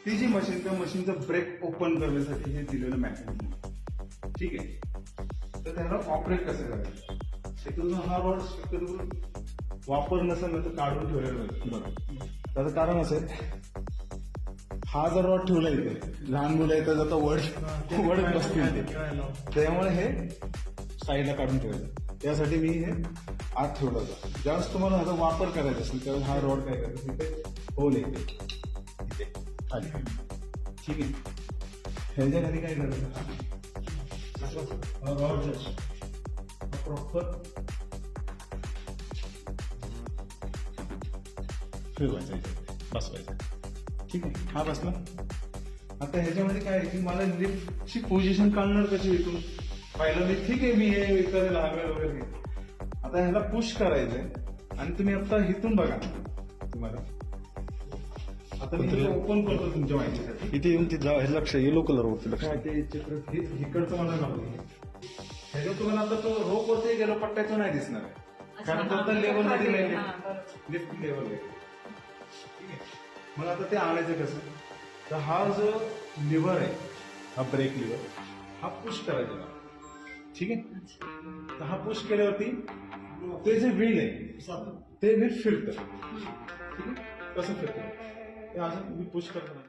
ती जी मशीन, त्या मशीनचं break open करण्यासाठी हे दिलेलं मेकॅनिझम. ठीक आहे, तर त्याला ऑपरेट कसं करायचं, शक्यतो हा रॉड शक्यतो वापर नसेल ना तर काढून ठेवलेला पाहिजे. बरोबर, त्याचं कारण असेल, हा जर रॉड ठेवला इथे, लहान मुलं येतात आता वडत बसतील, त्यामुळे हे साईडला काढून ठेवायचं. त्यासाठी मी हे आत ठेवलं होतं. ज्यावेळेस तुम्हाला ह्याचा वापर करायचा असेल त्यावेळेस हा रॉड काय करायचा, इथे होल येते इथे खाली. ठीक आहे, ह्याच्या खाली काय करायचं, रॉड प्रॉपर फिरवायचा, बसवायचा. ठीक आहे, हा बसला. आता ह्याच्यामध्ये काय आहे की मला लिफ्टची पोझिशन काढणार कशी इथून. पहिला मी ठीक आहे, मी हे करेल हवेल वगैरे. आता ह्याला पुश करायचंय आणि तुम्ही आता इथून बघा. तुम्हाला आता मी ओपन करतो तुमच्या माहितीसाठी. इथे येऊन ते लक्ष येलो कलर वरती लक्ष. काय ते चित्र इकडचं मला नव्हतं. ह्याच्यात तुम्हाला आता तो रोप वरती गेलो पट्ट्याचं नाही दिसणार आहे, कारण तो आता लेवल मध्ये नाही, लिफ्ट लेवल आहे. ठीक आहे, मग आता ते आणायचं कसं, तर हा जो लिव्हर आहे, हा ब्रेक लिव्हर, हा पुश करायचा. ठीक आहे, तर हा पुश केल्यावरती ते जे व्हील आहे ते व्हील फिरतं. ठीक आहे, कसं फिरतं ते असं तुम्ही पुश करता.